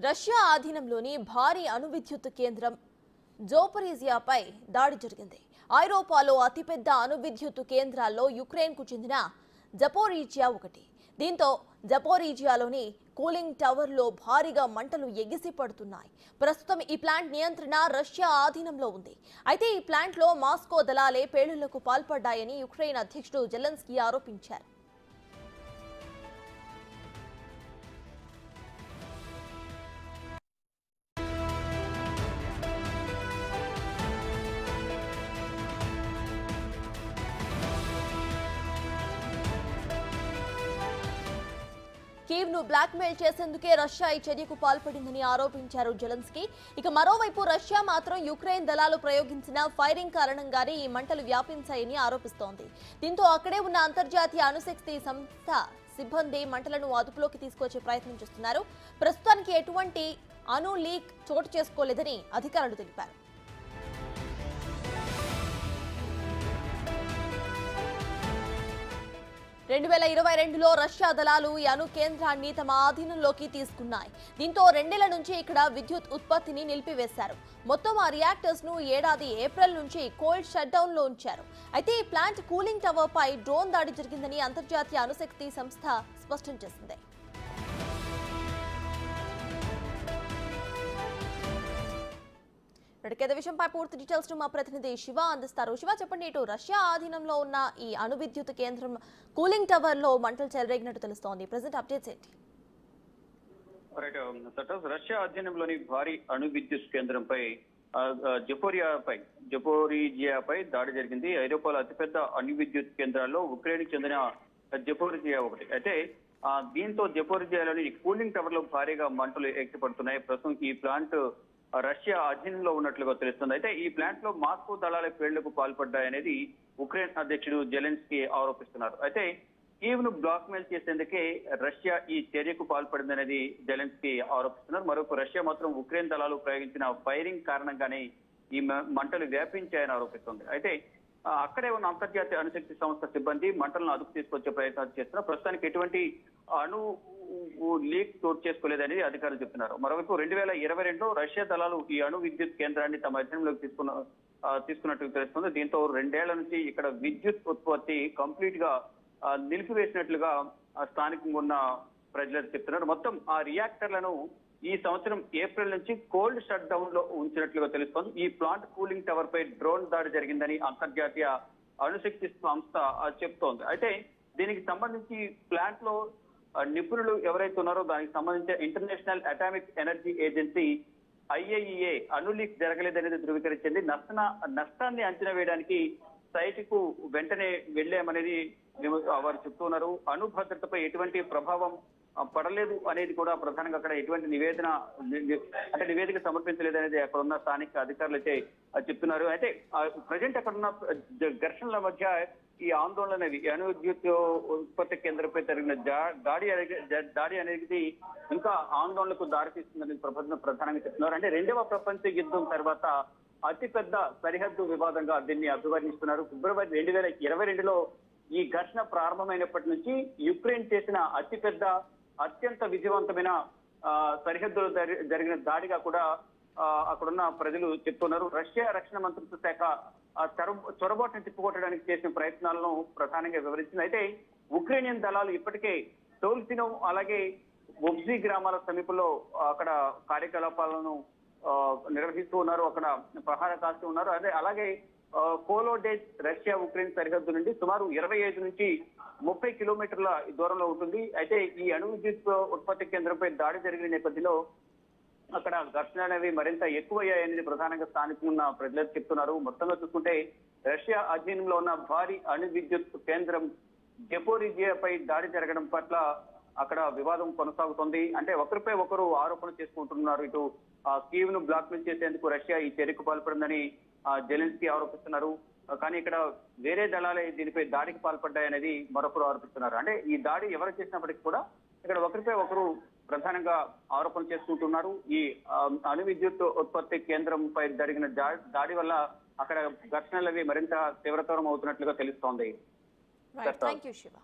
Russia ఆధీనంలోని భారీ అణు విద్యుత్ కేంద్రం జోపరీజియాపై దాడి జరిగింది. ఐరోపాలో అతిపెద్ద అణు విద్యుత్ కేంద్రాల్లో యుక్రెయిన్కు చెందిన జపోరీజియా ఒకటి. దీంతో జపోరీజియాలోని కూలింగ్ టవర్లో భారీగా మంటలు ఎగిసి పడుతున్నాయి. ప్రస్తుతం ఈ ప్లాంట్ నియంత్రణ రష్యా ఆధీనంలో ఉంది. అయితే ఈ ప్లాంట్లో మాస్కో దళాలే పేలుళ్లకు పాల్పడ్డాయని యుక్రెయిన్ అధ్యక్షుడు జెలెన్స్కీ ఆరోపించారు. కీవ్ను బ్లాక్మెయిల్ చేసేందుకే రష్యా ఈ చర్యకు పాల్పడిందని ఆరోపించారు జెలెన్స్కీ. ఇక మరోవైపు రష్యా మాత్రం యుక్రెయిన్ దళాలు ప్రయోగించిన ఫైరింగ్ కారణంగానే ఈ మంటలు వ్యాపించాయని ఆరోపిస్తోంది. దీంతో అక్కడే ఉన్న అంతర్జాతీయ అణుశక్తి సంస్థ సిబ్బంది మంటలను అదుపులోకి తీసుకొచ్చే ప్రయత్నం చేస్తున్నారు. ప్రస్తుతానికి ఎటువంటి అణు లీక్ చోటు చేసుకోలేదని అధికారులు తెలిపారు. 2022లో రష్యా దళాలు ఈ అణు కేంద్రాన్ని తమ ఆధీనంలోకి తీసుకున్నాయి. దీంతో 2 ఏళ్ల నుంచి ఇక్కడ విద్యుత్ ఉత్పత్తిని నిలిపివేశారు. మొత్తం ఆ రియాక్టర్స్ ను ఏడాది ఏప్రిల్ నుంచి కోల్డ్ షట్ డౌన్ లో ఉంచారు. అయితే ఈ ప్లాంట్ కూలింగ్ టవర్ పై డ్రోన్ దాడి జరిగిందని అంతర్జాతీయ అణుశక్తి సంస్థ స్పష్టం చేసింది. ఇదే విషయంపై పూర్తి డీటెయిల్స్ మా ప్రతినిధి శివ అందిస్తారు. శివ, చెప్పండి, ఇటు రష్యా ఆధీనంలో ఉన్న ఈ అణు విద్యుత్ కేంద్రం కూలింగ్ టవర్ లో మంటలు చెలరేగినట్టు తెలుస్తోంది. ప్రెజెంట్ అప్డేట్స్ ఏంటి? రష్యా ఆధీనంలోని భారీ అణు విద్యుత్ కేంద్రంపై జపోరీజియాపై దాడి జరిగింది. ఐరోపాలో అతిపెద్ద అణు విద్యుత్ కేంద్రాల్లో ఉక్రెయిన్కి చెందిన జపోరీజియా ఒకటి. అయితే దీంతో జపోరీజియాలోని కూలింగ్ టవర్ లో భారీగా మంటలు ఎగిసిపడుతున్నాయి. ప్రస్తుతం ఈ ప్లాంట్ రష్యా అధీనంలో ఉన్నట్లుగా తెలుస్తుంది. అయితే ఈ ప్లాంట్ లో మాస్కో దళాల పేలుళ్లకు పాల్పడ్డాయనేది ఉక్రెయిన్ అధ్యక్షుడు జెలెన్స్కీ ఆరోపిస్తున్నారు. అయితే కీవ్ ను బ్లాక్ మెయిల్ చేసేందుకే రష్యా ఈ చర్యకు పాల్పడిందనేది జెలెన్స్కీ ఆరోపిస్తున్నారు. మరొక రష్యా మాత్రం ఉక్రెయిన్ దళాలు ప్రయోగించిన ఫైరింగ్ కారణంగానే ఈ మంటలు వ్యాపించాయని ఆరోపిస్తుంది. అయితే అక్కడే ఉన్న అంతర్జాతీయ అణుశక్తి సంస్థ సిబ్బంది మంటలను అదుపు తీసుకొచ్చే ప్రయత్నాలు చేస్తున్నారు. ప్రస్తుతానికి ఎటువంటి అణు లీక్ చోటు చేసుకోలేదని అధికారులు చెప్తున్నారు. మరోవైపు 2022లో రష్యా దళాలు ఈ అణు విద్యుత్ కేంద్రాన్ని తమ అధీనంలోకి తీసుకున్నట్టు తెలుస్తుంది. దీంతో 2 ఏళ్ల నుంచి ఇక్కడ విద్యుత్ ఉత్పత్తి కంప్లీట్ గా నిలిపివేసినట్లుగా స్థానికంగా ఉన్న ప్రజలు చెప్తున్నారు. మొత్తం ఆ రియాక్టర్లను ఈ సంవత్సరం ఏప్రిల్ నుంచి కోల్డ్ షట్ డౌన్ లో ఉంచినట్లుగా తెలుస్తోంది. ఈ ప్లాంట్ కూలింగ్ టవర్ పై డ్రోన్ దాడి జరిగిందని అంతర్జాతీయ అణుశక్తి సంస్థ చెప్తోంది. అయితే దీనికి సంబంధించి ప్లాంట్ లో నిపుణులు ఎవరైతే ఉన్నారో దానికి సంబంధించి international atomic energy agency IAEA అణు లీక్ జరగలేదనేది ధృవీకరించింది. నష్టాన్ని అంచనా వేయడానికి సైట్ కు వెంటనే వెళ్లామనేది వారు చెప్తున్నారు. అణు భద్రతపై ఎటువంటి ప్రభావం పడలేదు అనేది కూడా ప్రధానంగా అక్కడ ఎటువంటి నివేదిక సమర్పించలేదు అనేది అక్కడ ఉన్న స్థానిక అధికారులు అయితే చెప్తున్నారు. అయితే ప్రజెంట్ అక్కడ ఉన్న ఘర్షణల మధ్య ఈ ఆందోళన అనేది అణు విద్యుత్ ఉత్పత్తి కేంద్రంపై జరిగిన దాడి అనేది ఇంకా ఆందోళనకు దారితీస్తుందని ప్రధానంగా చెప్తున్నారు. అంటే 2వ ప్రపంచ యుద్ధం తర్వాత అతిపెద్ద సరిహద్దు వివాదంగా దీన్ని అభివర్ణిస్తున్నారు. ఫిబ్రవరి 2022లో ఈ ఘర్షణ ప్రారంభమైనప్పటి నుంచి యుక్రెయిన్ చేసిన అత్యంత విజయవంతమైన సరిహద్దులో జరిగిన దాడిగా కూడా అక్కడున్న ప్రజలు చెప్తున్నారు. రష్యా రక్షణ మంత్రిత్వ శాఖ చొరబాటును తిప్పుకొట్టడానికి చేసిన ప్రయత్నాలను ప్రధానంగా వివరించింది. అయితే ఉక్రెయినియన్ దళాలు ఇప్పటికే టోల్సినో అలాగే ఒబ్జీ గ్రామాల సమీపంలో అక్కడ కార్యకలాపాలను నిర్వహిస్తూ ఉన్నారు. అక్కడ ప్రహార కాస్తూ ఉన్నారు. అలాగే కోలోడేజ్ రష్యా ఉక్రెయిన్ సరిహద్దు నుండి సుమారు 25 నుంచి 30 కిలోమీటర్ల దూరంలో ఉంటుంది. అయితే ఈ అణు విద్యుత్ ఉత్పత్తి కేంద్రంపై దాడి జరిగిన నేపథ్యంలో అక్కడ ఘర్షణలు అనేవి మరింత ఎక్కువయ్యాయనేది ప్రధానంగా స్థానికంగా ఉన్న ప్రజలు చెప్తున్నారు. మొత్తంగా చూసుకుంటే రష్యా అధీనంలో ఉన్న భారీ అణు విద్యుత్ కేంద్రం జపోరీజియాపై దాడి జరగడం పట్ల అక్కడ వివాదం కొనసాగుతోంది. అంటే ఒకరిపై ఒకరు ఆరోపణలు చేసుకుంటున్నారు. ఇటు కీవ్ ను బ్లాక్ మెయిల్ చేసేందుకు రష్యా ఈ చర్యకు పాల్పడిందని జెలెన్స్కీ ఆరోపిస్తున్నారు. కానీ ఇక్కడ వేరే దళాలే దీనిపై దాడికి పాల్పడ్డాయనేది మరొకరు ఆరోపిస్తున్నారు. అంటే ఈ దాడి ఎవరు చేసినప్పటికీ కూడా ఇక్కడ ఒకరిపై ఒకరు ప్రధానంగా ఆరోపణలు చేసుకుంటున్నారు. ఈ అణు విద్యుత్ ఉత్పత్తి కేంద్రంపై జరిగిన దాడి వల్ల అక్కడ ఘర్షణలు అవి మరింత తీవ్రతరం అవుతున్నట్లుగా తెలుస్తోంది. థాంక్యూ శివ.